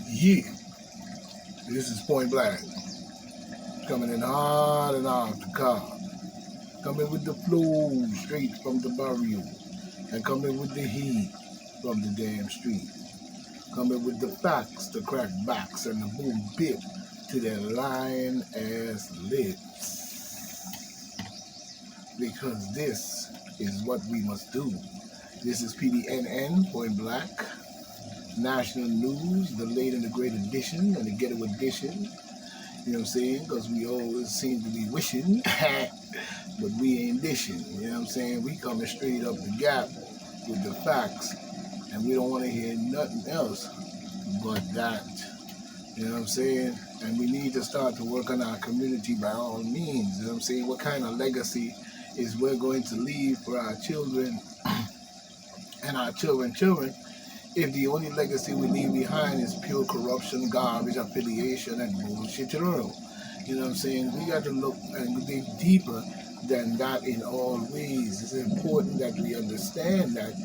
Yeah, this is Point Blank. Coming in hard and off the car. Coming with the flow straight from the barrio. And coming with the heat from the damn street. Coming with the facts, the crack backs, and the boom bip to their lying ass lips. Because this is what we must do. This is PDNN, Point Black. National news, the late and the great edition, and the ghetto edition. You know what I'm saying? Because we always seem to be wishing, but we ain't dishing. You know what I'm saying? We coming straight up the gap with the facts, and we don't want to hear nothing else but that. You know what I'm saying? And we need to start to work on our community by all means. You know what I'm saying? What kind of legacy is we're going to leave for our children and our children if the only legacy we leave behind is pure corruption, garbage, affiliation, and bullshit, you know? You know what I'm saying? We got to look and dig deeper than that in all ways. It's important that we understand that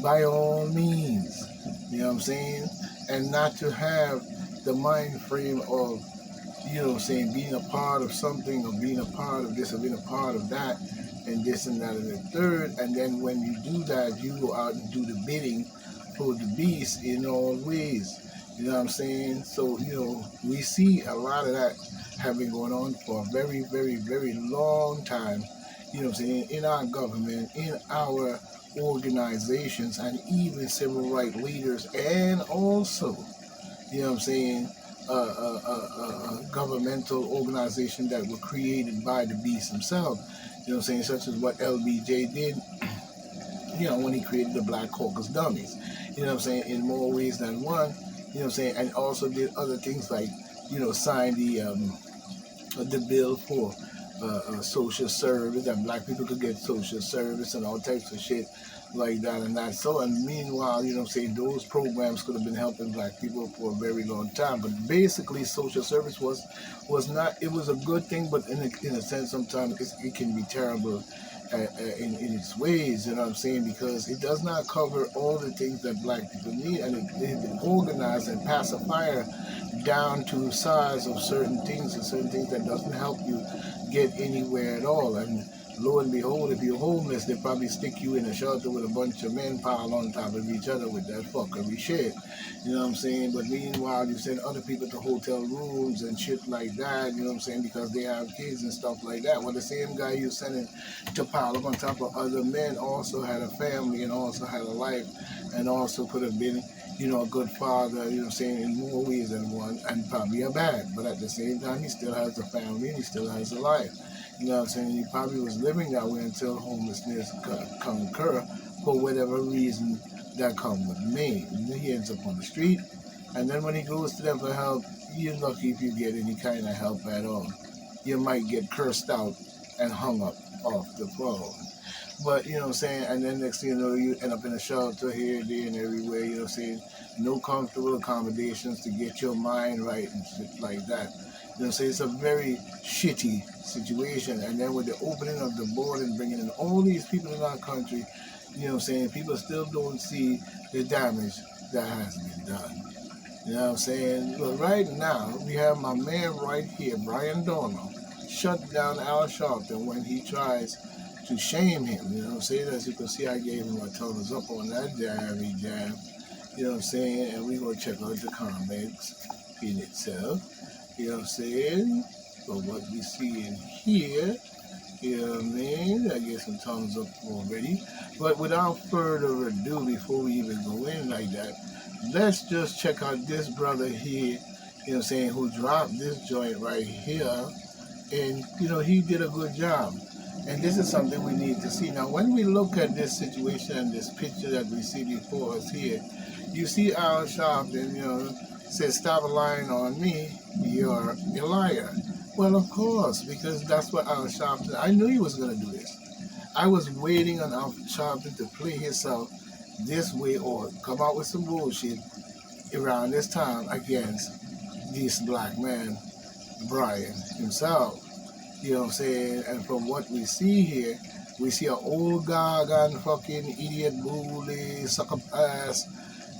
by all means, you know what I'm saying? And not to have the mind frame of, you know what I'm saying, being a part of something or being a part of this or being a part of that and this and that and the third. And then when you do that, you go out and do the bidding for the beast in all ways. You know what I'm saying? So, you know, we see a lot of that have been going on for a very, very, very long time, you know what I'm saying, in our government, in our organizations, and even civil rights leaders, and also, you know what I'm saying, governmental organizations that were created by the beast himself, you know what I'm saying, such as what LBJ did, you know, when he created the Black Caucus Dummies, you know what I'm saying, in more ways than one, you know what I'm saying, and also did other things like, you know, sign the bill for social service, and black people could get social service and all types of shit like that and that. So, and meanwhile, you know what I'm saying, those programs could have been helping black people for a very long time. But basically, social service was not, it was a good thing, but in a sense, sometimes it can be terrible in its ways, you know what I'm saying, because it does not cover all the things that black people need, and it organizes and pacifier down to the size of certain things and certain things that doesn't help you get anywhere at all. And lo and behold, if you're homeless, they probably stick you in a shelter with a bunch of men piled on top of each other with that fuckery shit. You know what I'm saying? But meanwhile, you send other people to hotel rooms and shit like that, you know what I'm saying, because they have kids and stuff like that. Well, the same guy you're sending to pile up on top of other men also had a family and also had a life and also could have been, you know, a good father, you know what I'm saying, in more ways than one, and probably a bad. But at the same time, he still has a family and he still has a life. You know what I'm saying? He probably was living that way until homelessness concur for whatever reason that come with me. He ends up on the street, and then when he goes to them for help, you're lucky if you get any kind of help at all. You might get cursed out and hung up off the phone. But, you know what I'm saying, and then next thing you know, you end up in a shelter here, there, and everywhere, you know what I'm saying, no comfortable accommodations to get your mind right and shit like that. You know what I'm saying, it's a very shitty situation. And then with the opening of the border and bringing in all these people in our country, you know what I'm saying, people still don't see the damage that has been done. You know what I'm saying? But right now, we have my man right here, Brian Donald, shut down Al Sharpton when he tries to shame him. You know what I'm saying? As you can see, I gave him a thumbs up on that jab. You know what I'm saying? And we're going to check out the comments in itself. You know what I'm saying? For what we see in here. You know what I mean? I get some thumbs up already. But without further ado, before we even go in like that, let's just check out this brother here, you know what I'm saying, who dropped this joint right here. And, you know, he did a good job. And this is something we need to see. Now, when we look at this situation and this picture that we see before us here, you see Al Sharpton, you know, says, "Stop lying on me, you're a liar." Well, of course, because that's what Al Sharpton, I knew he was going to do this. I was waiting on Al Sharpton to play himself this way or come out with some bullshit around this time against this black man, Brian himself. You know what I'm saying? And from what we see here, we see an old gargan fucking idiot bully, suck up ass,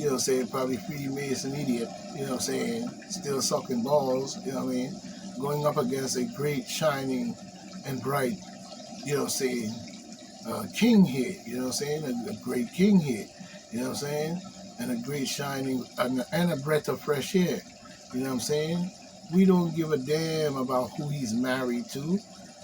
you know what I'm saying, probably Freemason idiot, you know what I'm saying, still sucking balls, you know what I mean, going up against a great, shining, and bright, you know what I'm saying, king here, you know what I'm saying, a great king here, you know what I'm saying, and a great shining, and a breath of fresh air, you know what I'm saying. We don't give a damn about who he's married to.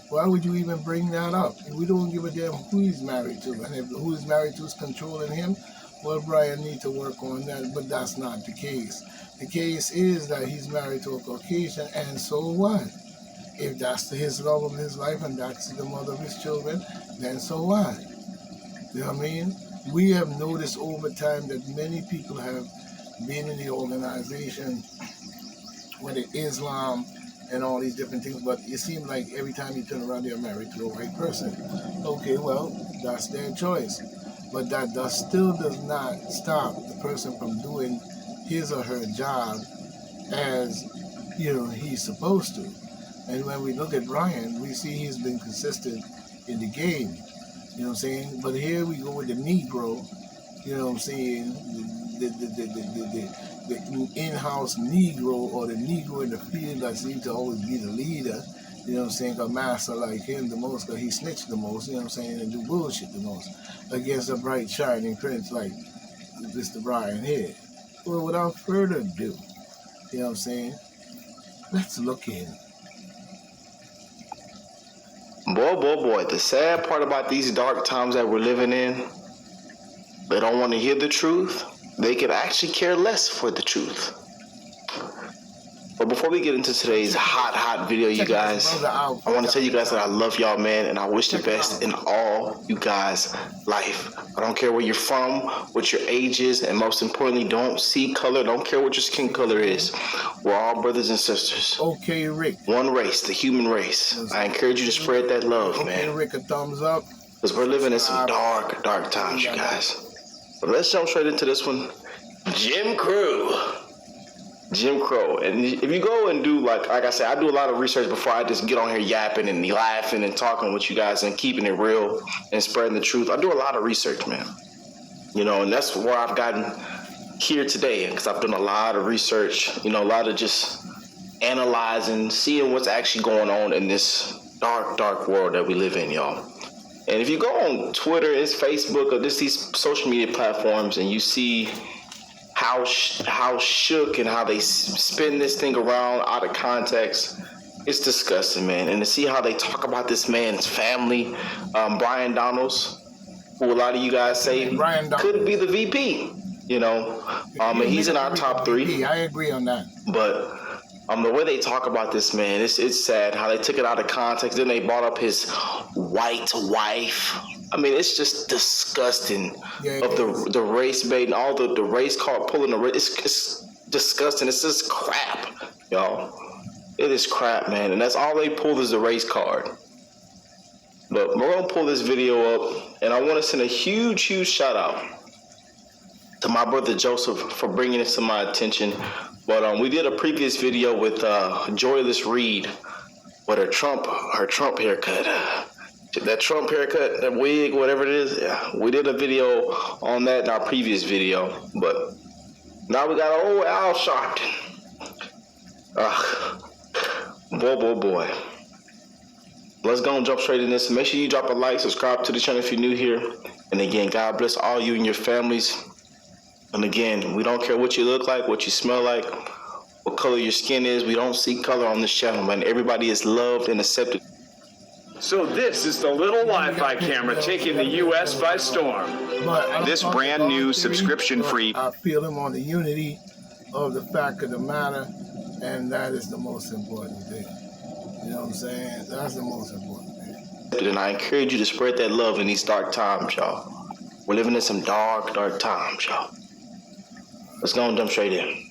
Why would you even bring that up? We don't give a damn who he's married to. And if who he's married to is controlling him, well, Brian needs to work on that, but that's not the case. The case is that he's married to a Caucasian, and so what? If that's his love of his life and that's the mother of his children, then so what? You know what I mean? We have noticed over time that many people have been in the organization, whether Islam and all these different things, but it seems like every time you turn around, they're married to a white person. Okay, well, that's their choice. But that still does not stop the person from doing his or her job as, you know, he's supposed to. And when we look at Brian, we see he's been consistent in the game. You know what I'm saying? But here we go with the Negro, you know what I'm saying, the in-house Negro, or the Negro in the field that seems to always be the leader, you know what I'm saying, a master like him the most because he snitched the most, you know what I'm saying, and do bullshit the most against a bright, shining prince like Mr. Brian here. Well, without further ado, you know what I'm saying, let's look in. Boy, the sad part about these dark times that we're living in, they don't want to hear the truth. They could actually care less for the truth. But before we get into today's hot video, you guys, I want to tell you guys that I love y'all, man, and I wish the best in all you guys' life. I don't care where you're from, what your age is, and most importantly, don't see color, don't care what your skin color is. We're all brothers and sisters. Okay, Rick. One race, the human race. I encourage you to spread that love, man. Okay, Rick, a thumbs up. Because we're living in some dark times, you guys. But let's jump straight into this one. Jim Crow. And if you go and do, like I said, I do a lot of research before I just get on here yapping and laughing and talking with you guys and keeping it real and spreading the truth. I do a lot of research, man. You know, and that's where I've gotten here today, because I've done a lot of research, you know, a lot of just analyzing, seeing what's actually going on in this dark world that we live in, y'all. And if you go on Twitter, it's Facebook, or just these social media platforms, and you see how shook and how they spin this thing around out of context, it's disgusting, man. And to see how they talk about this man's family, Brian Donalds, who a lot of you guys say could be the VP, you know, and he's in our top 3. I agree on that. But the way they talk about this man, it's sad how they took it out of context. Then they brought up his white wife. I mean, it's just disgusting of the race bait and all the race card pulling the race. It's disgusting. It's just crap, y'all. It is crap, man. And that's all they pulled is the race card. But we're going to pull this video up, and I want to send a huge shout out to my brother Joseph for bringing this to my attention. But we did a previous video with Joyless Reed with her Trump haircut. That Trump haircut, that wig, whatever it is, yeah, we did a video on that in our previous video. But now we got old Al Sharpton. Boy. Let's go and jump straight in this. Make sure you drop a like, subscribe to the channel if you're new here. And again, God bless all you and your families. And again, we don't care what you look like, what you smell like, what color your skin is. We don't see color on this channel, man. Everybody is loved and accepted. So this is the little Wi-Fi camera taking the U.S. by storm. This brand new subscription-free. I feel him on the unity of the fact of the matter, and that is the most important thing. You know what I'm saying? That's the most important thing. And I encourage you to spread that love in these dark times, y'all. We're living in some dark times, y'all. Let's go and jump straight in.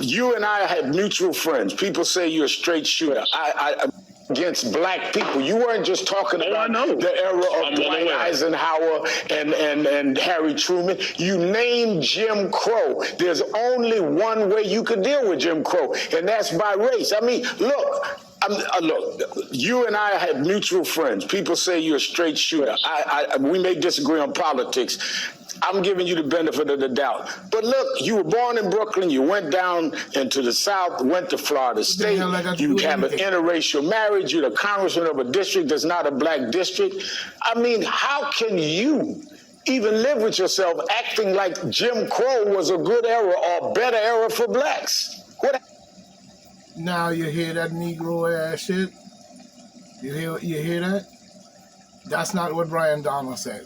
You and I had mutual friends. People say you're a straight shooter. I against black people. You weren't just talking about the era of Dwight Eisenhower and Harry Truman. You named Jim Crow. There's only one way you could deal with Jim Crow, and that's by race. I mean, look, Look, you and I have mutual friends. People say you're a straight shooter. We may disagree on politics. I'm giving you the benefit of the doubt. But look, you were born in Brooklyn. You went down into the South, went to Florida State. You have an interracial marriage. You're the congressman of a district that's not a black district. I mean, how can you even live with yourself acting like Jim Crow was a good era or a better era for blacks? What? Now you hear that Negro ass shit? You hear that? That's not what Brian Donald said.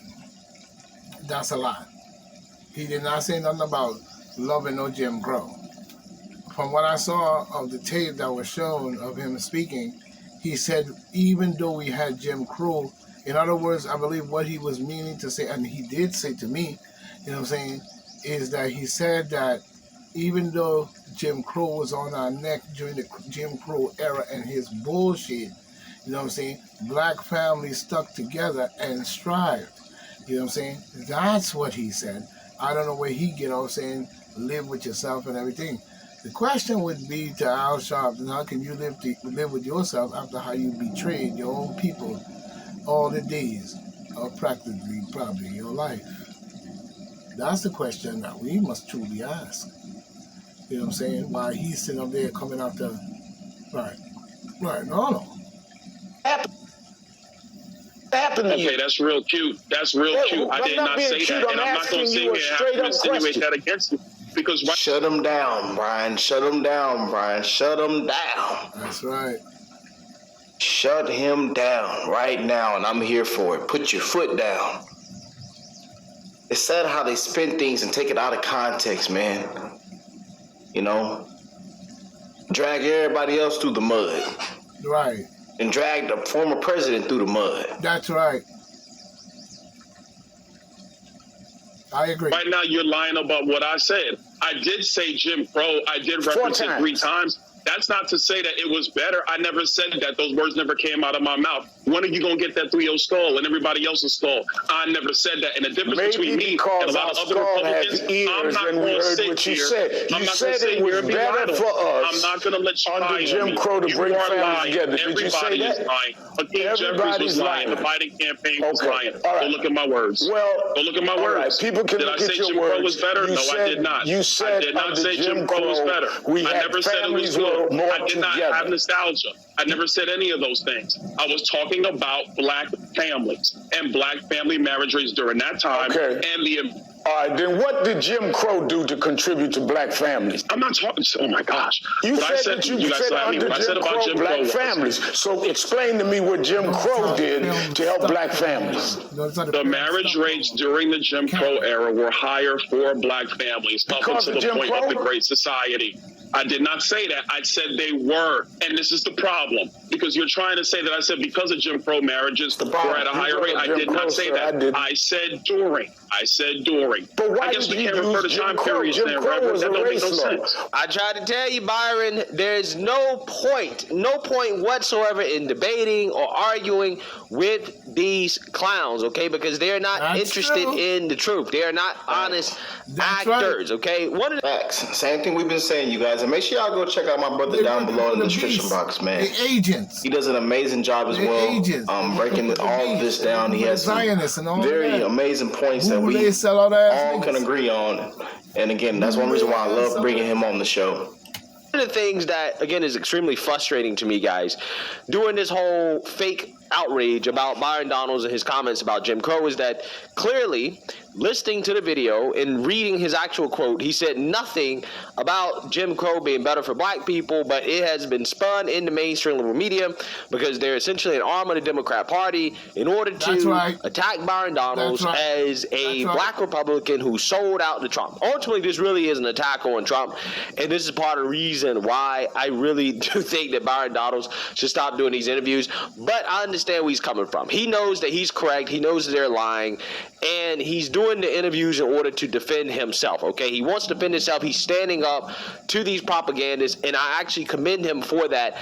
That's a lie. He did not say nothing about loving no Jim Crow. From what I saw of the tape that was shown of him speaking, he said even though we had Jim Crow, in other words, I believe what he was meaning to say, and he did say to me, you know what I'm saying, is that he said that even though Jim Crow was on our neck during the Jim Crow era and his bullshit, you know what I'm saying, black families stuck together and strived. You know what I'm saying? That's what he said. I don't know where he get off saying live with yourself and everything. The question would be to Al Sharpton, how can you live with yourself after how you betrayed your own people all the days of practically probably your life? That's the question that we must truly ask. You know what I'm saying? Why he's sitting up there coming after, right, no. Happened to you. Okay, that's real cute. That's real cute. I did not say that, and I'm not going to sit here and have to insinuate that against you. Because shut him down, Brian. Shut him down, Brian. Shut him down. That's right. Shut him down right now, and I'm here for it. Put your foot down. It's sad how they spin things and take it out of context, man. You know? Drag everybody else through the mud. Right. And drag the former president through the mud. That's right. I agree. right now you're lying about what I said. I did say Jim Crow. I did reference it 3 times. That's not to say that it was better. I never said that. Those words never came out of my mouth. When are you going to get that through your skull and everybody else's skull? I never said that. And the difference between me and a lot of other Republicans, I'm not going to sit here. I'm not going to sit here and be lying. I'm not going to let you lie Jim Crow to bring families together. Did you say that? Everybody is lying. Hakeem Jeffries was lying. The Biden campaign was lying. All right. Go look at my words. Well, go look at my words. People can did look I at say your Jim words. Crow was better? No, I did not. You said I did not say Jim Crow was better. I never said it was good. I did not have nostalgia. I never said any of those things. I was talking about black families and black family marriage rates during that time. Okay. And the. All right, then what did Jim Crow do to contribute to black families? I'm not talking. Oh my gosh! You said under Jim Crow, black families. So explain to me what Jim Crow did to help black families. The marriage rates during the Jim Crow era were higher for black families up until the point of the Great Society. I did not say that. I said they were. And this is the problem. Because you're trying to say that I said because of Jim Crow marriages were at a higher rate. I did not say that. I said during. I said during. But why I guess did we you can't refer to time periods then, Reverend. That don't make no sense. I tried to tell you, Byron, there's no point whatsoever in debating or arguing with these clowns, okay? Because they're not interested in the truth. They are not honest actors, okay? Facts. Same thing we've been saying, you guys. And make sure y'all go check out my brother down below in the description box, man. The agents. He does an amazing job as well. Breaking all of this down. He has some very amazing points that we all can agree on. And again, that's one reason why I love bringing him on the show. One of the things that, again, is extremely frustrating to me, guys, during this whole fake outrage about Byron Donalds and his comments about Jim Crow is that clearly, listening to the video and reading his actual quote, he said nothing about Jim Crow being better for black people, but it has been spun in the mainstream liberal media because they're essentially an arm of the Democrat Party in order to attack Byron Donalds as a black Republican who sold out to Trump. Ultimately, this really is an attack on Trump, and this is part of the reason why I really do think that Byron Donalds should stop doing these interviews, but I understand where he's coming from. He knows that he's correct. He knows that they're lying, and he's doing the interviews in order to defend himself, okay? He wants to defend himself. He's standing up to these propagandists, and I actually commend him for that.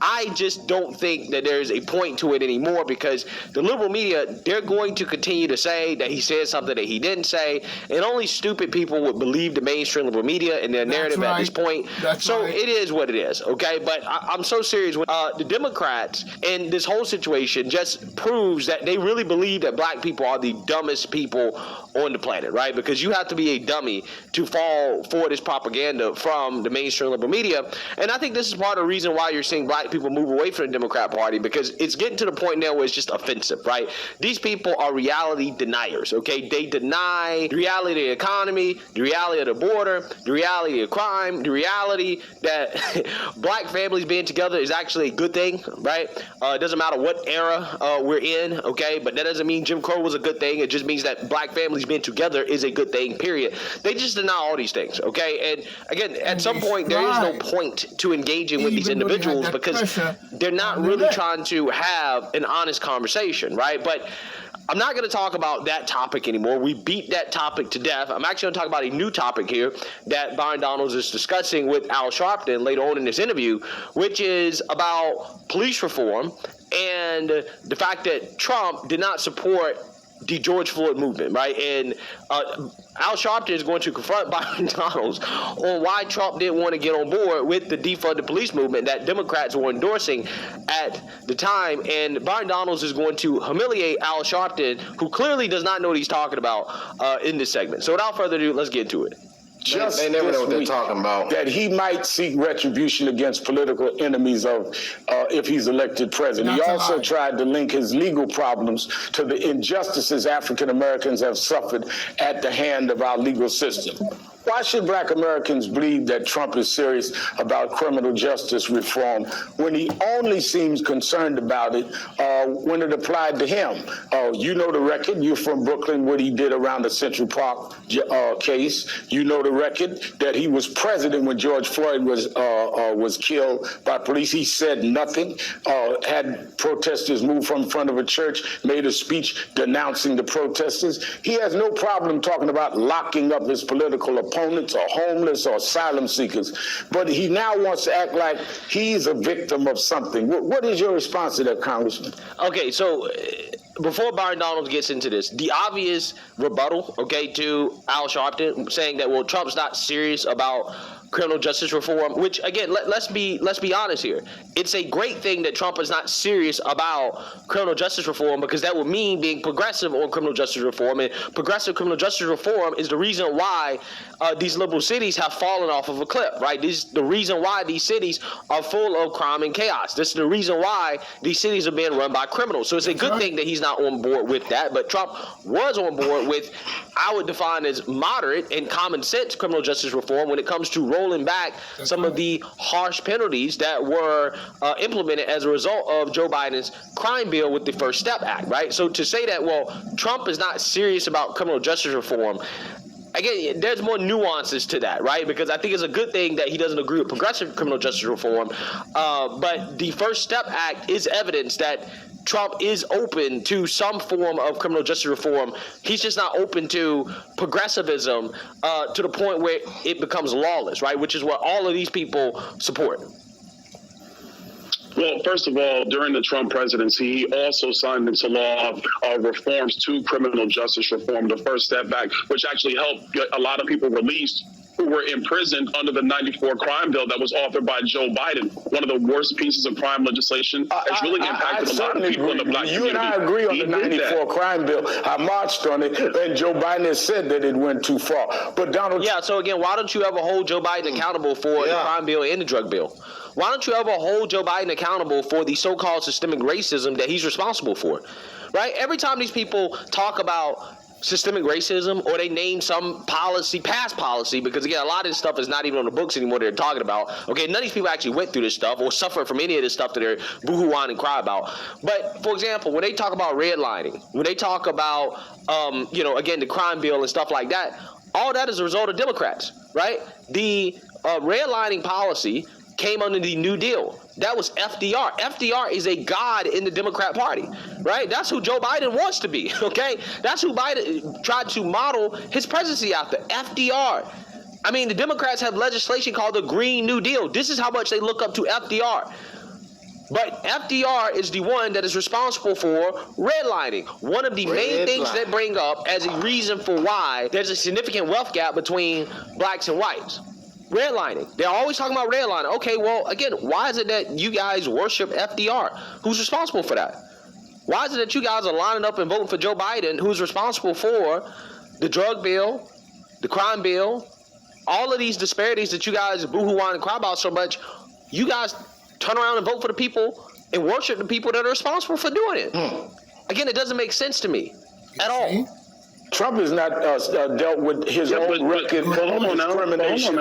I just don't think that there's a point to it anymore, because the liberal media, they're going to continue to say that he said something that he didn't say, and only stupid people would believe the mainstream liberal media and their narrative at this point. It is what it is, okay? But I'm so serious. The Democrats and this whole situation just proves that they really believe that black people are the dumbest people on the planet, right? Because you have to be a dummy to fall for this propaganda from the mainstream liberal media. And I think this is part of the reason why you're seeing black people move away from the Democrat Party, because it's getting to the point now where it's just offensive, right? These people are reality deniers, okay? They deny the reality of the economy, the reality of the border, the reality of crime, the reality that black families being together is actually a good thing, right? It doesn't matter what era we're in, okay? But that doesn't mean Jim Crow was a good thing. It just means that black families being together is a good thing, period. They just deny all these things, okay? And again, at some point, there is no point to engaging with these individuals, because they're not really trying to have an honest conversation, right? But I'm not going to talk about that topic anymore. We beat that topic to death. I'm actually going to talk about a new topic here that Byron Donalds is discussing with Al Sharpton later on in this interview, which is about police reform and the fact that Trump did not support the George Floyd movement, right? And Al Sharpton is going to confront Byron Donalds on why Trump didn't want to get on board with the defund the police movement that Democrats were endorsing at the time. And Byron Donalds is going to humiliate Al Sharpton, who clearly does not know what he's talking about in this segment. So without further ado, let's get into it. Just they never know what they're week, talking about. That he might seek retribution against political enemies of if he's elected president. He also tried to link his legal problems to the injustices African Americans have suffered at the hand of our legal system. Why should black Americans believe that Trump is serious about criminal justice reform when he only seems concerned about it when it applied to him? You know the record. You're from Brooklyn, what he did around the Central Park case. You know the record that he was president when George Floyd was killed by police. He said nothing, had protesters move from in front of a church, made a speech denouncing the protesters. He has no problem talking about locking up his political opponents or homeless or asylum seekers, but he now wants to act like he's a victim of something. What is your response to that, Congressman? Okay, so before Byron Donalds gets into this, the obvious rebuttal, okay, to Al Sharpton saying that, well, Trump's not serious about criminal justice reform, which, again, let's be honest here. It's a great thing that Trump is not serious about criminal justice reform, because that would mean being progressive on criminal justice reform, and progressive criminal justice reform is the reason why these liberal cities have fallen off of a cliff, right? This is the reason why these cities are full of crime and chaos. This is the reason why these cities are being run by criminals. So it's a good thing that he's not on board with that, but Trump was on board with, I would define as moderate and common sense criminal justice reform when it comes to rolling back some of the harsh penalties that were implemented as a result of Joe Biden's crime bill with the First Step Act, right? So to say that, well, Trump is not serious about criminal justice reform, again, there's more nuances to that, right? Because I think it's a good thing that he doesn't agree with progressive criminal justice reform, but the First Step Act is evidence that Trump is open to some form of criminal justice reform. He's just not open to progressivism to the point where it becomes lawless, right? Which is what all of these people support. Well, first of all, during the Trump presidency, he also signed into law reforms to criminal justice reform, the First Step Back, which actually helped get a lot of people released who were imprisoned under the 94 crime bill that was authored by Joe Biden. One of the worst pieces of crime legislation has really impacted a lot of people in the black community. You and I agree on the 94 crime bill. I marched on it, and Joe Biden has said that it went too far. But Donald... Yeah, so again, why don't you ever hold Joe Biden accountable for the crime bill and the drug bill? Why don't you ever hold Joe Biden accountable for the so-called systemic racism that he's responsible for, right? Every time these people talk about systemic racism, or they name some policy, past policy, because again, a lot of this stuff is not even on the books anymore they're talking about. Okay, none of these people actually went through this stuff or suffered from any of this stuff that they're boo-hoo-on and cry about. But for example, when they talk about redlining, when they talk about, again, the crime bill and stuff like that, all that is a result of Democrats, right? The redlining policy came under the New Deal. That was FDR. FDR is a god in the Democrat Party, right? That's who Joe Biden wants to be, okay? That's who Biden tried to model his presidency after, FDR. I mean, the Democrats have legislation called the Green New Deal. This is how much they look up to FDR. But FDR is the one that is responsible for redlining. One of the main things they bring up as a reason for why there's a significant wealth gap between blacks and whites. Redlining. They're always talking about redlining. Okay, well, again, why is it that you guys worship FDR? Who's responsible for that? Why is it that you guys are lining up and voting for Joe Biden, who's responsible for the drug bill, the crime bill, all of these disparities that you guys boo-hoo whine and cry about so much? You guys turn around and vote for the people and worship the people that are responsible for doing it. Again, it doesn't make sense to me at all. Trump has not dealt with his own record of discrimination.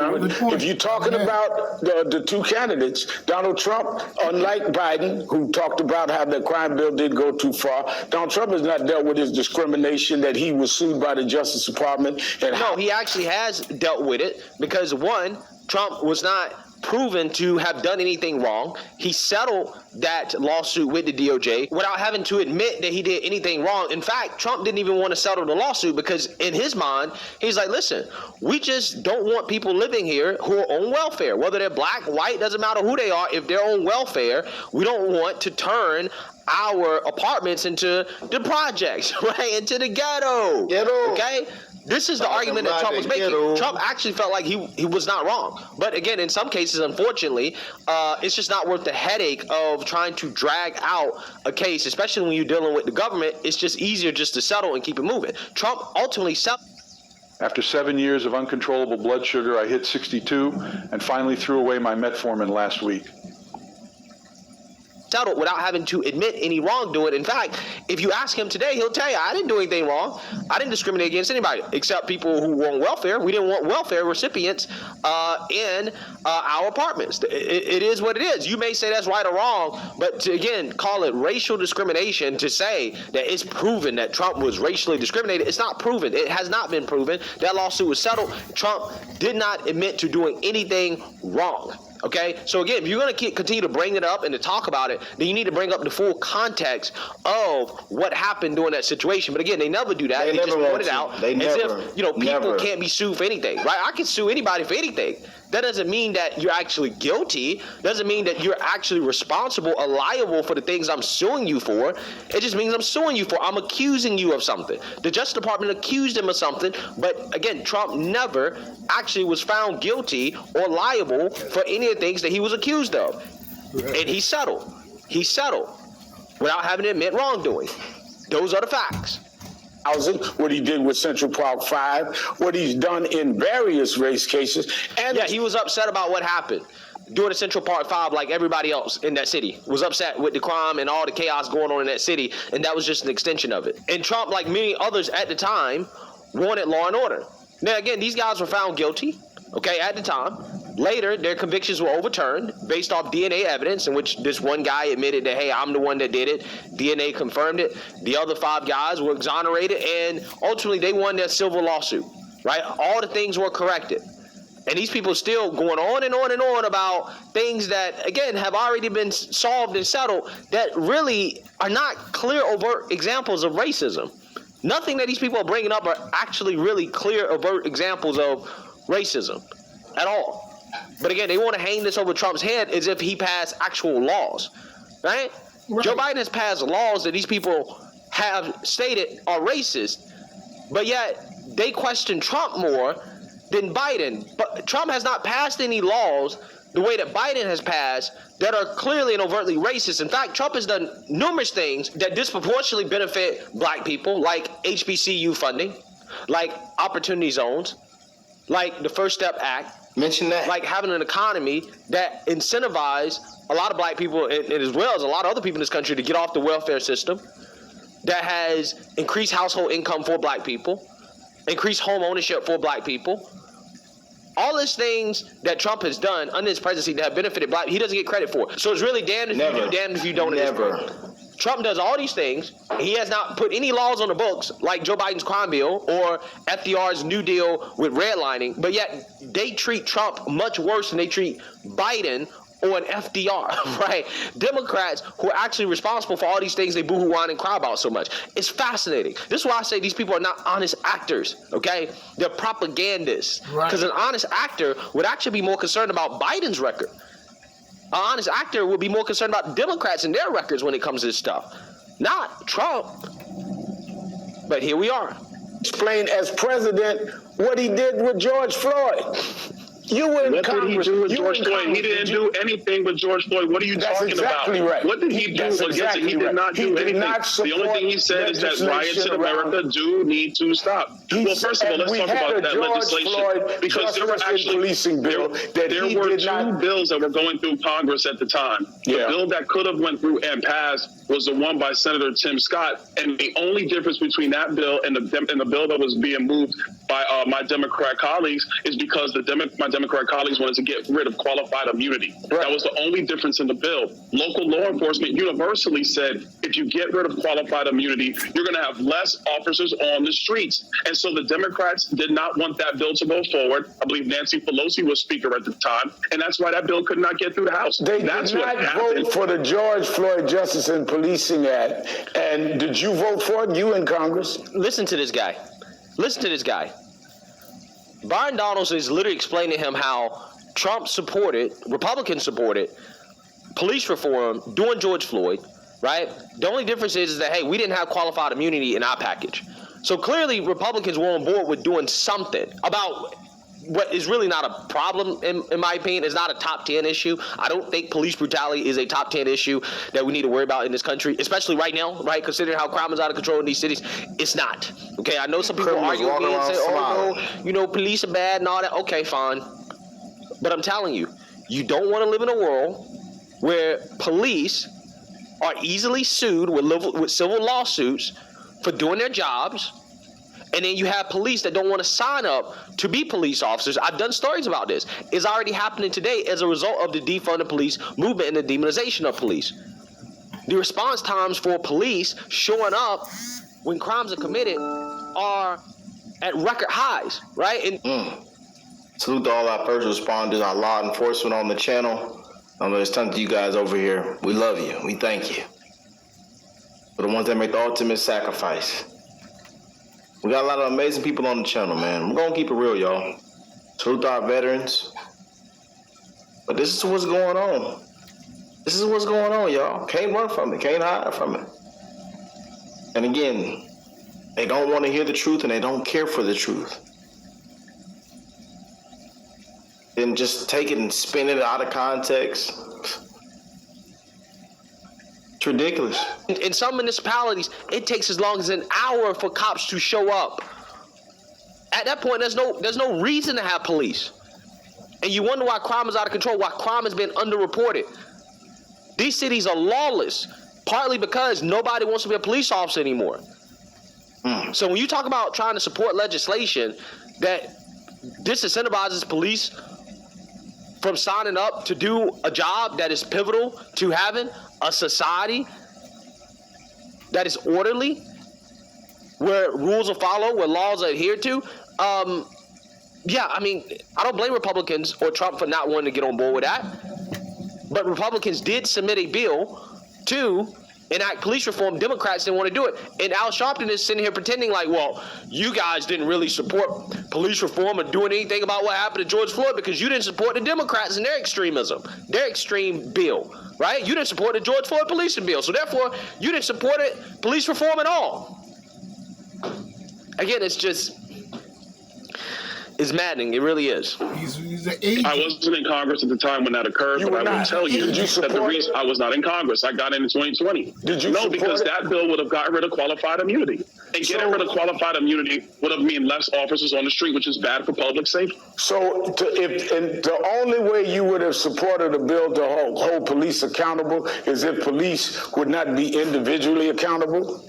If you're talking about the two candidates, Donald Trump, unlike Biden, who talked about how the crime bill did go too far, Donald Trump has not dealt with his discrimination that he was sued by the Justice Department. And no, he actually has dealt with it because, one, Trump was not proven to have done anything wrong. He settled that lawsuit with the DOJ without having to admit that he did anything wrong. In fact, Trump didn't even want to settle the lawsuit because in his mind, he's like, listen, we just don't want people living here who are on welfare, whether they're black, white, doesn't matter who they are. If they're on welfare, we don't want to turn our apartments into the projects, right? Into the ghetto. Okay? This is the argument that Trump was making. Trump actually felt like he was not wrong. But again, in some cases, unfortunately, it's just not worth the headache of trying to drag out a case, especially when you're dealing with the government. It's just easier just to settle and keep it moving. Trump ultimately settled. After 7 years of uncontrollable blood sugar, I hit 62 and finally threw away my metformin last week. Settled without having to admit any wrongdoing. In fact, if you ask him today, he'll tell you, I didn't do anything wrong. I didn't discriminate against anybody except people who were on welfare. We didn't want welfare recipients in our apartments. It is what it is. You may say that's right or wrong, but to, again, call it racial discrimination, to say that it's proven that Trump was racially discriminated, it's not proven. It has not been proven. That lawsuit was settled. Trump did not admit to doing anything wrong. Okay, so again, if you're going to continue to bring it up and to talk about it, then you need to bring up the full context of what happened during that situation. But again, they never do that. They just point it out as if, people can't be sued for anything, right? I can sue anybody for anything. That doesn't mean that you're actually guilty. Doesn't mean that you're actually responsible or liable for the things I'm suing you for. It just means I'm suing you for. I'm accusing you of something. The Justice Department accused him of something, but again, Trump never actually was found guilty or liable for any of the things that he was accused of. And he settled. He settled without having to admit wrongdoing. Those are the facts. Housing, what he did with Central Park 5, what he's done in various race cases. And yeah, he was upset about what happened during the Central Park 5, like everybody else in that city was upset with the crime and all the chaos going on in that city, and that was just an extension of it. And Trump, like many others at the time, wanted law and order. Now, again, these guys were found guilty, okay, at the time. Later, their convictions were overturned based off DNA evidence, in which this one guy admitted that, hey, I'm the one that did it. DNA confirmed it. The other 5 guys were exonerated, and ultimately they won their civil lawsuit, right? All the things were corrected. And these people still going on and on and on about things that, again, have already been solved and settled that really are not clear, overt examples of racism. Nothing that these people are bringing up are actually really clear, overt examples of racism at all. But again, they want to hang this over Trump's head as if he passed actual laws, right? Joe Biden has passed laws that these people have stated are racist, but yet they question Trump more than Biden. But Trump has not passed any laws the way that Biden has passed that are clearly and overtly racist. In fact, Trump has done numerous things that disproportionately benefit black people, like HBCU funding, like opportunity zones, like the First Step Act. Mention that. Like having an economy that incentivizes a lot of black people, and as well as a lot of other people in this country, to get off the welfare system, that has increased household income for black people, increased home ownership for black people. All these things that Trump has done under his presidency that have benefited black, he doesn't get credit for. So it's really damned if you do, damned if you don't. Never. Trump does all these things. He has not put any laws on the books like Joe Biden's crime bill or FDR's New Deal with redlining, but yet they treat Trump much worse than they treat Biden or an FDR, right? Democrats who are actually responsible for all these things they boo-hoo, whine, and cry about so much. It's fascinating. This is why I say these people are not honest actors, okay? They're propagandists. Because an honest actor would actually be more concerned about Biden's record. honest actor would be more concerned about Democrats and their records when it comes to this stuff, not Trump. But here we are. Explain as president what he did with George Floyd. You were in Congress. What did he do with George Floyd? He didn't do anything with George Floyd. What are you talking about? Right. What did he do against it? He did not do anything. The only thing he said is that riots in America do need to stop. Well, first of all, let's talk about that legislation. Because there were actually there were two bills that were going through Congress at the time. The bill that could have went through and passed was the one by Senator Tim Scott. And the only difference between that bill and the bill that was being moved by my Democrat colleagues is because my Democrat colleagues wanted to get rid of qualified immunity. Right. That was the only difference in the bill. Local law enforcement universally said, if you get rid of qualified immunity, you're going to have less officers on the streets. And so the Democrats did not want that bill to go forward. I believe Nancy Pelosi was speaker at the time, and that's why that bill could not get through the House. They did not vote for the George Floyd Justice and Policing Act. And did you vote for it, you in Congress? Listen to this guy. Listen to this guy. Byron Donalds is literally explaining to him how Trump supported, Republicans supported police reform during George Floyd, right? The only difference is that, hey, we didn't have qualified immunity in our package. So clearly Republicans were on board with doing something about what is really not a problem, in my opinion. It's not a top 10 issue. I don't think police brutality is a top 10 issue that we need to worry about in this country, especially right now, right? Considering how crime is out of control in these cities. It's not. Okay, I know some people argue with me and say, oh, no, you know, police are bad and all that. Okay, fine. But I'm telling you, you don't want to live in a world where police are easily sued with civil lawsuits for doing their jobs. And then you have police that don't want to sign up to be police officers. I've done stories about this. It's already happening today as a result of the defund the police movement and the demonization of police. The response times for police showing up when crimes are committed are at record highs, right? And salute to all our first responders, our law enforcement on the channel. There's tons of you guys over here. We love you. We thank you. For the ones that make the ultimate sacrifice. We got a lot of amazing people on the channel, man. We're going to keep it real, y'all. Salute to our veterans. But this is what's going on. This is what's going on, y'all. Can't run from it. Can't hide from it. And again, they don't want to hear the truth and they don't care for the truth. Then just take it and spin it out of context. It's ridiculous. In some municipalities, it takes as long as an hour for cops to show up. At that point, there's no reason to have police. And you wonder why crime is out of control, why crime has been underreported. These cities are lawless, partly because nobody wants to be a police officer anymore. So when you talk about trying to support legislation that disincentivizes police from signing up to do a job that is pivotal to having a society that is orderly, where rules are followed, where laws are adhered to, yeah, I mean, I don't blame Republicans or Trump for not wanting to get on board with that. But Republicans did submit a bill to enact police reform. Democrats didn't want to do it. And Al Sharpton is sitting here pretending like, well, you guys didn't really support police reform or doing anything about what happened to George Floyd because you didn't support the Democrats and their extremism, their extreme bill, right? You didn't support the George Floyd policing bill. So therefore, you didn't support police reform at all. Again, it's maddening. It really is. He's an agent. I wasn't in Congress at the time when that occurred, but I will tell you that the reason I was not in Congress, I got in 2020. Did you No, because that bill would have gotten rid of qualified immunity. And getting rid of qualified immunity would have meant less officers on the street, which is bad for public safety. So the only way you would have supported a bill to hold police accountable is if police would not be individually accountable?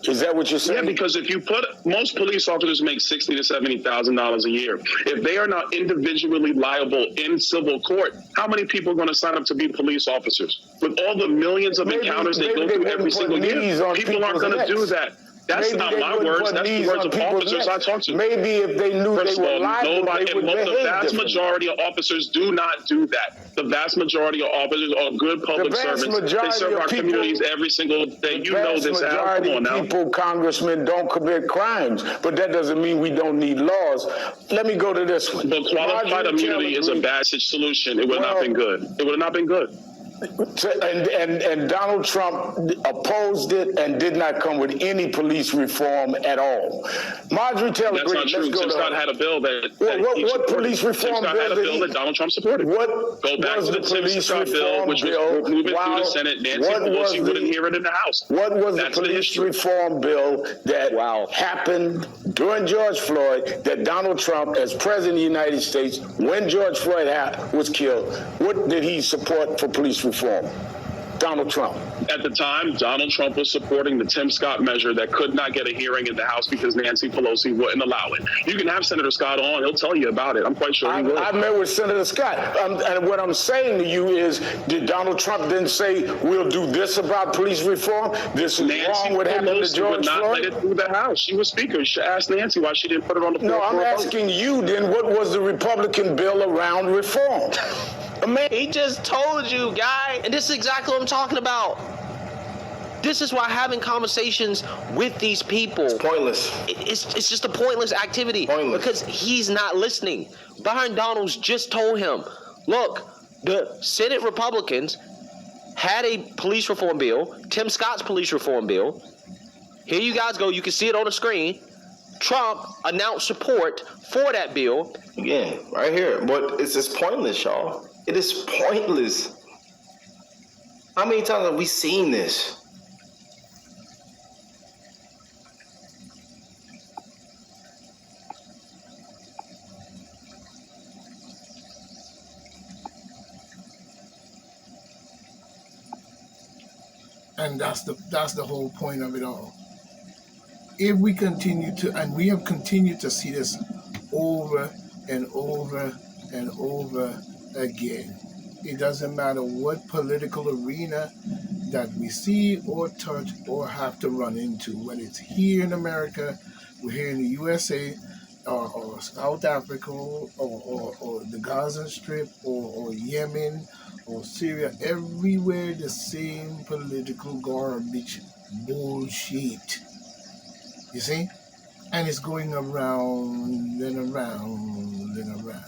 Is that what you're saying? Yeah, because if you most police officers make $60,000 to $70,000 a year. If they are not individually liable in civil court, how many people are going to sign up to be police officers? With all the millions of encounters they go through every single year, people aren't going to do that. That's not my words. That's the words of officers I talked to. Maybe if they knew First they were of all, liable, they would behave the vast differently. majority of officers do not do that. The vast majority of officers are good public servants. They serve our communities every single day. You know this, Al. Come on now. People, congressmen, don't commit crimes, but that doesn't mean we don't need laws. Let me go to this one. But qualified immunity is a bad solution. It would not have been good. It would not been good. And Donald Trump opposed it and did not come with any police reform at all. Marjorie Taylor Greene, let's go. Tim Scott had a bill that what police reform bill had a bill that Donald Trump supported. Go back to the Tim Scott bill, which was moving through the Senate. Nancy Pelosi wouldn't hear it in the House. What was the police reform bill that happened during George Floyd that Donald Trump, as president of the United States, when George Floyd was killed, what did he support for police reform? Donald Trump. At the time, Donald Trump was supporting the Tim Scott measure that could not get a hearing in the House because Nancy Pelosi wouldn't allow it. You can have Senator Scott on. He'll tell you about it. I'm quite sure he will. I met with Senator Scott. And what I'm saying to you is, did Donald Trump then say, we'll do this about police reform? This is wrong what happened to George Floyd? Nancy Pelosi would not let it through the House. She was Speaker. You should ask Nancy why she didn't put it on the floor. No, I'm asking you then, what was the Republican bill around reform? He just told you, guy. And this is exactly what I'm talking about. This is why having conversations with these people, it's pointless. It's just a pointless activity. Because he's not listening. Byron Donalds just told him, look, the Senate Republicans had a police reform bill, Tim Scott's police reform bill. Here you guys go. You can see it on the screen. Trump announced support for that bill. Again, right here. But it's just pointless, y'all. It is pointless. How many times have we seen this? And that's the whole point of it all. If we continue to, and we have continued to see this over and over and over again. It doesn't matter what political arena that we see or touch or have to run into, whether it's here in America, we're here in the USA, or South Africa, or the Gaza Strip, or Yemen, or Syria, everywhere the same political garbage bullshit. You see? And it's going around and around and around.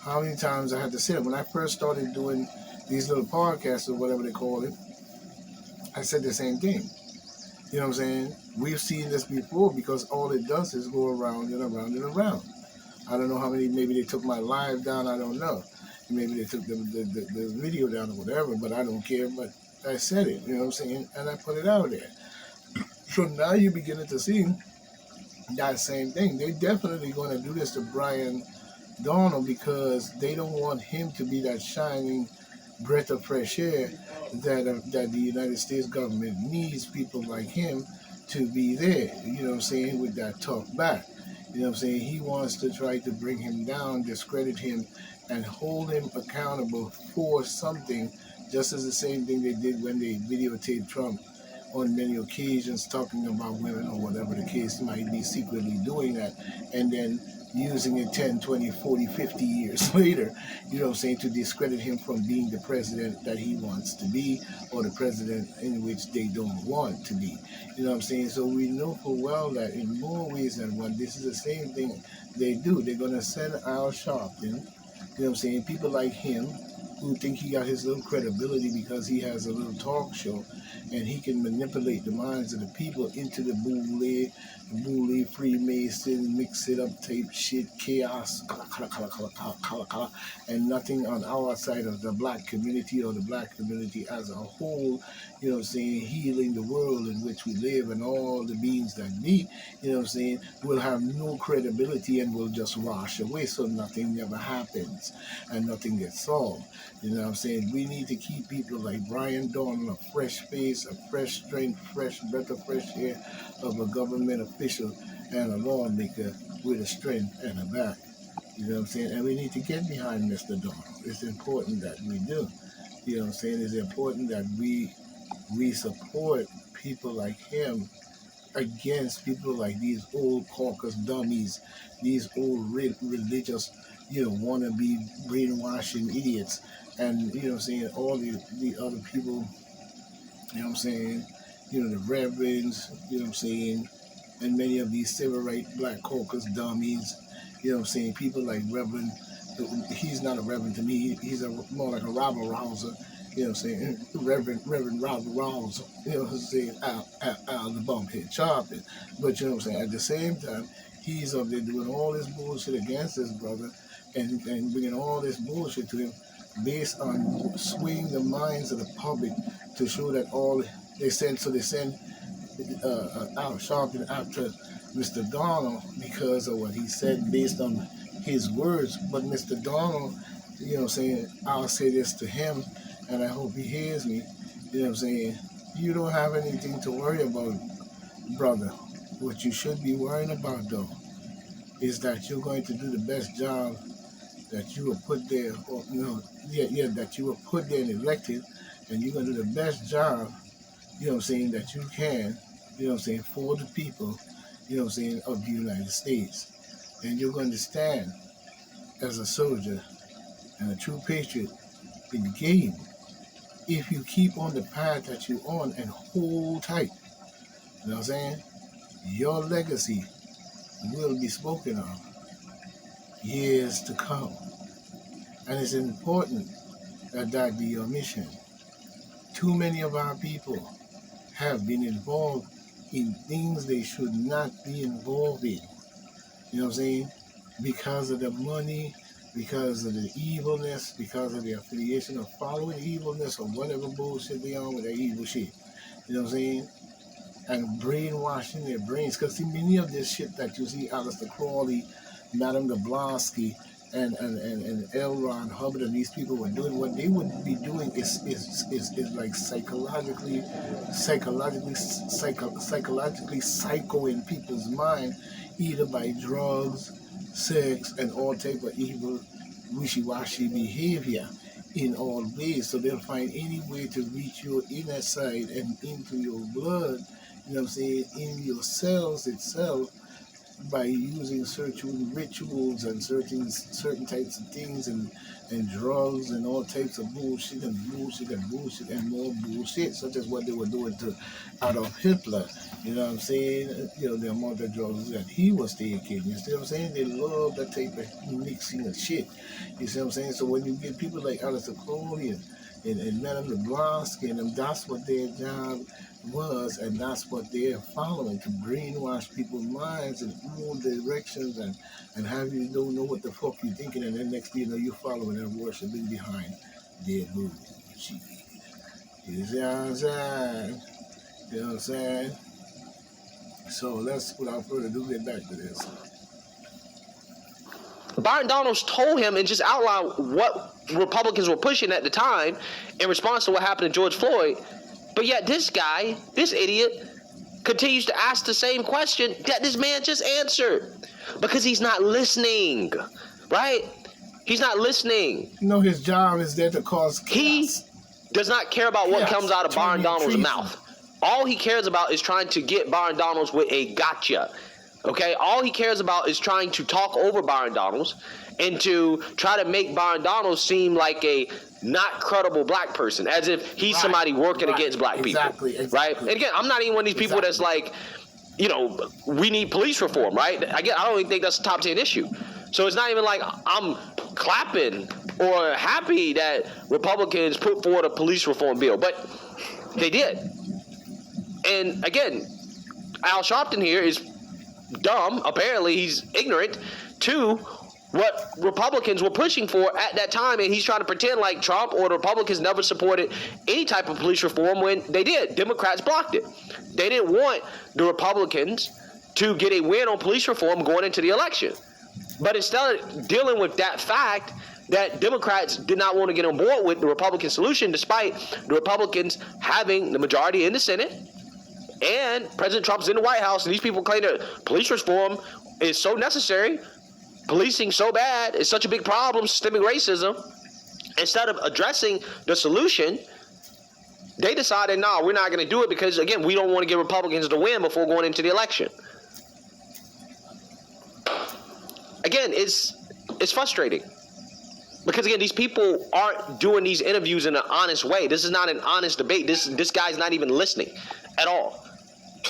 How many times I had to say it? When I first started doing these little podcasts or whatever they call it, I said the same thing. You know what I'm saying? We've seen this before because all it does is go around and around and around. I don't know how many, maybe they took my live down, I don't know. Maybe they took the video down or whatever, but I don't care. But I said it, you know what I'm saying? And I put it out there. So now you're beginning to see that same thing. They're definitely going to do this to Brian Donald because they don't want him to be that shining breath of fresh air that the United States government needs people like him to be there, you know what I'm saying, with that talk back. You know what I'm saying? He wants to try to bring him down, discredit him, and hold him accountable for something, just as the same thing they did when they videotaped Trump on many occasions talking about women or whatever the case might be, secretly doing that, and then using it 10, 20, 40, 50 years later, you know what I'm saying, to discredit him from being the president that he wants to be or the president in which they don't want to be. You know what I'm saying? So we know full well that in more ways than one, this is the same thing they do. They're going to send Al Sharpton, you know what I'm saying, people like him who think he got his little credibility because he has a little talk show and he can manipulate the minds of the people into the boule, Freemason, mix it up type shit, chaos, and nothing on our side of the black community or the black community as a whole, you know what I'm saying, healing the world in which we live and all the beings that be, you know what I'm saying, will have no credibility and will just wash away, so nothing never happens and nothing gets solved. You know what I'm saying? We need to keep people like Brian Donald, a fresh face, a fresh strength, fresh breath of fresh air of a government official and a lawmaker with a strength and a back. You know what I'm saying? And we need to get behind Mr. Donald. It's important that we do. You know what I'm saying? It's important that we support people like him against people like these old caucus dummies, these old religious, wannabe brainwashing idiots, and all the other people, the reverends, and many of these civil rights black caucus dummies, people like Reverend. He's not a reverend to me. He's more like a rabble rouser. Reverend Robert Rawls, Al the bumphead chopping. But at the same time, he's up there doing all this bullshit against his brother and bringing all this bullshit to him based on swaying the minds of the public to show that they send Al Sharpton after Mr. Donald because of what he said based on his words. But Mr. Donald, I'll say this to him, and I hope he hears me, you don't have anything to worry about, brother. What you should be worrying about, though, is that you're going to do the best job that you were put there, that you were put there and elected, and you're going to do the best job, that you can, for the people, of the United States. And you're going to stand as a soldier and a true patriot in the game if you keep on the path that you're on and hold tight. You know what I'm saying? Your legacy will be spoken of years to come. And it's important that that be your mission. Too many of our people have been involved in things they should not be involved in. You know what I'm saying? Because of the money, because of the evilness, because of the affiliation of following evilness or whatever bullshit they on with their evil shit. You know what I'm saying? And brainwashing their brains. Because see, many of this shit that you see, Aleister Crowley, Madame Blavatsky, and L. Ron Hubbard and these people were doing, what they would be doing is like psychologically psychoing people's mind, either by drugs, sex, and all type of evil, wishy-washy behavior in all ways. So they'll find any way to reach your inner side and into your blood, you know what I'm saying, in your cells itself, by using certain rituals and certain types of things and drugs and all types of bullshit and more bullshit, such as what they were doing to Adolf Hitler. You know what I'm saying? The amount of drugs that he was taking. You see what I'm saying? They love that type of mixing of shit. You see what I'm saying? So when you get people like Aleister Crowley and Madame Blavatsky, and that's what their job was, and that's what they're following, to brainwash people's minds in all directions and have you don't know what the fuck you're thinking, and then next thing you know, you're following and worshiping behind their bullshit. You see what I'm saying? You know what I'm saying? So let's, without further ado, get back to this. Byron Donalds told him and just outlined what Republicans were pushing at the time in response to what happened to George Floyd. But yet this guy, this idiot, continues to ask the same question that this man just answered. Because he's not listening, right? He's not listening. His job is there to cause chaos. He does not care about what comes out of Byron Donalds' mouth. All he cares about is trying to get Byron Donalds with a gotcha. Okay? All he cares about is trying to talk over Byron Donalds and to try to make Byron Donalds seem like a not credible black person, as if he's somebody working against black people. Exactly. Right? And again, I'm not even one of these people that's like, we need police reform, right? Again, I don't even think that's a top 10 issue. So it's not even like I'm clapping or happy that Republicans put forward a police reform bill, but they did. And again, Al Sharpton here is dumb. Apparently he's ignorant to what Republicans were pushing for at that time, and he's trying to pretend like Trump or the Republicans never supported any type of police reform when they did. Democrats blocked it. They didn't want the Republicans to get a win on police reform going into the election. But instead of dealing with that fact that Democrats did not want to get on board with the Republican solution, despite the Republicans having the majority in the Senate, and President Trump's in the White House, and these people claim that police reform is so necessary, policing so bad, it's such a big problem, systemic racism. Instead of addressing the solution, They decided, no, we're not going to do it because, again, we don't want to give Republicans the win before going into the election. Again, it's frustrating. Because, again, these people aren't doing these interviews in an honest way. This is not an honest debate. This guy's not even listening at all.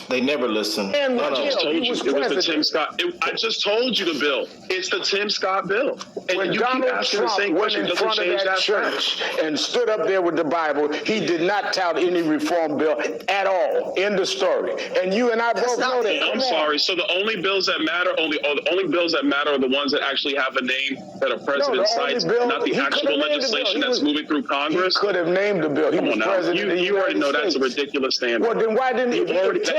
They never listen. And I just told you, it was the Tim Scott. I just told you the bill. It's the Tim Scott bill. And when you Donald keep asking Trump the same went question, in front of that church and stood up there with the Bible, he did not tout any reform bill at all. End of story. And you and I both know that. I'm sorry. So the only bills that matter, the only bills that matter are the ones that actually have a name that a president cites, not the actual legislation that's moving through Congress. He could have named the bill. He was president of the You already know United that's a States. ridiculous standard. Well, then why didn't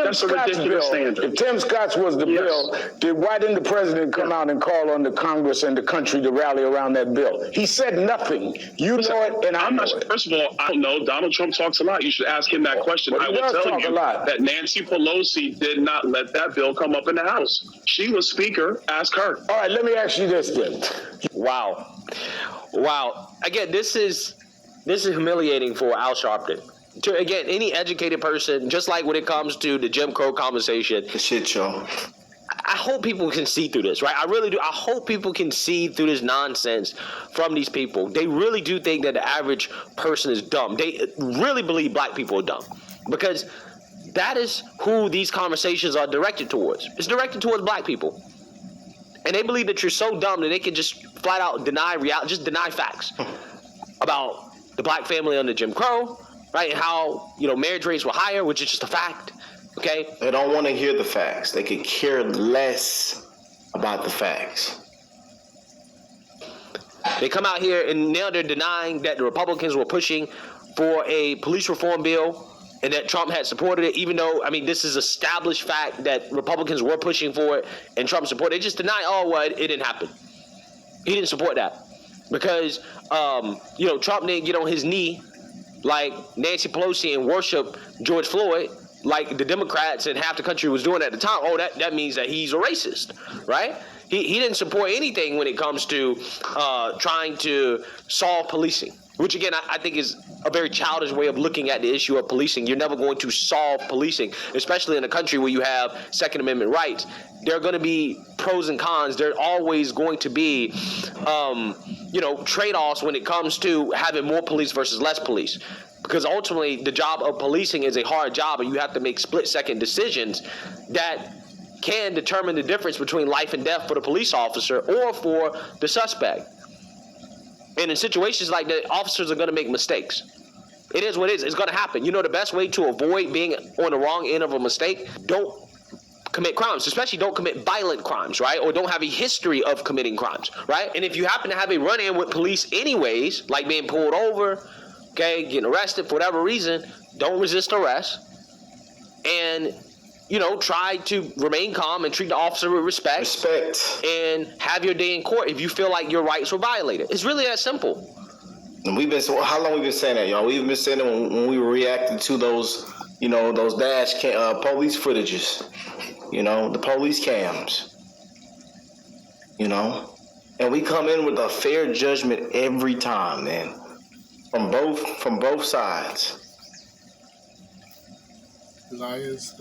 That's a ridiculous standard. If Tim Scott's was the bill, then why didn't the president come out and call on the Congress and the country to rally around that bill? He said nothing. You know it, and I know it. First of all, I don't know. Donald Trump talks a lot. You should ask him that question. I will tell you that Nancy Pelosi did not let that bill come up in the House. She was Speaker. Ask her. All right, let me ask you this then. Wow. Again, this is humiliating for Al Sharpton. To, again, any educated person, just like when it comes to the Jim Crow conversation. The shit show. I hope people can see through this, right? I really do. I hope people can see through this nonsense from these people. They really do think that the average person is dumb. They really believe black people are dumb because that is who these conversations are directed towards. It's directed towards black people. And they believe that you're so dumb that they can just flat out deny reality, just deny facts about the black family under Jim Crow, right? And how, marriage rates were higher, which is just a fact. Okay? They don't want to hear the facts. They could care less about the facts. They come out here and now they're denying that the Republicans were pushing for a police reform bill and that Trump had supported it, even though, this is established fact that Republicans were pushing for it and Trump supported it. They just deny, it didn't happen. He didn't support that because, Trump didn't get on his knee like Nancy Pelosi and worship George Floyd like the Democrats and half the country was doing at the time. That means that he's a racist, right? He didn't support anything when it comes to trying to solve policing, which again I think is a very childish way of looking at the issue of policing. You're never going to solve policing, especially in a country where you have Second Amendment rights. There are going to be pros and cons. There's always going to be, trade-offs when it comes to having more police versus less police. Because ultimately, the job of policing is a hard job, and you have to make split-second decisions that can determine the difference between life and death for the police officer or for the suspect. And in situations like that, officers are going to make mistakes. It is what it is. It's going to happen. The best way to avoid being on the wrong end of a mistake, don't commit crimes, especially don't commit violent crimes, right? Or don't have a history of committing crimes, right? And if you happen to have a run-in with police anyways, like being pulled over, okay, getting arrested for whatever reason, don't resist arrest. And, try to remain calm and treat the officer with respect. And have your day in court if you feel like your rights were violated. It's really that simple. And how long we been saying that, y'all? We've been saying it when we were reacting to those, those police footages, the police cams, and we come in with a fair judgment every time, man, from both sides. Liars.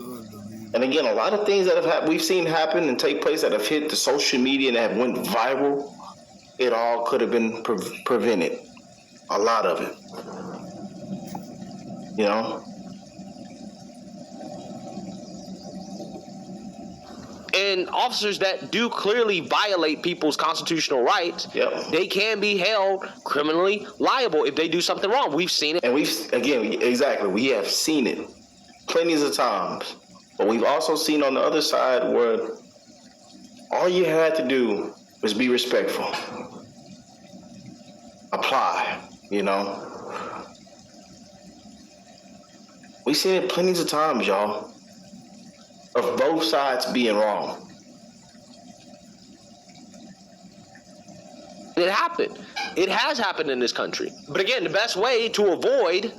And again, a lot of things that we've seen happen and take place that have hit the social media and have went viral, it all could have been prevented. A lot of it. And officers that do clearly violate people's constitutional rights, they can be held criminally liable if they do something wrong. We've seen it. And we have seen it plenty of times. But we've also seen on the other side where all you had to do was be respectful. Apply, We've seen it plenty of times, y'all, of both sides being wrong. It happened. It has happened in this country. But again, the best way to avoid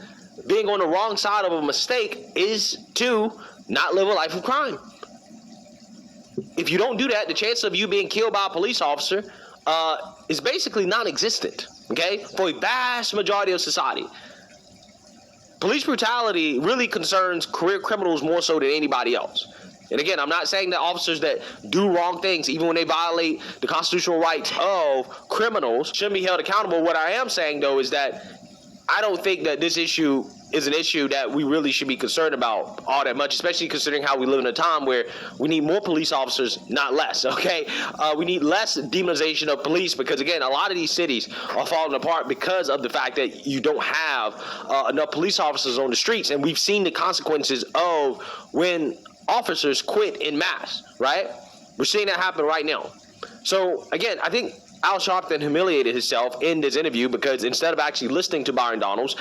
being on the wrong side of a mistake is to not live a life of crime. If you don't do that, the chance of you being killed by a police officer is basically non-existent, okay, for a vast majority of society. police brutality really concerns career criminals more so than anybody else. And again, I'm not saying that officers that do wrong things, even when they violate the constitutional rights of criminals, shouldn't be held accountable. What I am saying, though, is that I don't think that this issue is an issue that we really should be concerned about all that much, especially considering how we live in a time where we need more police officers, not less, okay? We need less demonization of police because, again, a lot of these cities are falling apart because of the fact that you don't have enough police officers on the streets. And we've seen the consequences of when officers quit en masse, right? We're seeing that happen right now. So, again, I think Al Sharpton humiliated himself in this interview because instead of actually listening to Byron Donalds,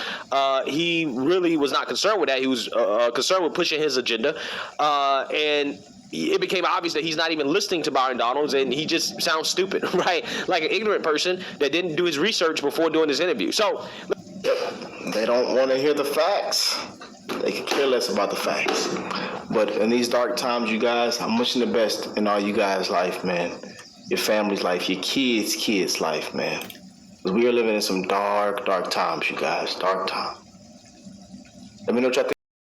he really was not concerned with that. He was concerned with pushing his agenda, and it became obvious that he's not even listening to Byron Donalds, and he just sounds stupid, right? Like an ignorant person that didn't do his research before doing this interview. So they don't want to hear the facts. They could care less about the facts. But in these dark times, you guys, I'm wishing the best in all you guys' life, man. Your family's life, your kids' life, man. Because we are living in some dark times, you guys. Dark time. Let me know what y'all think.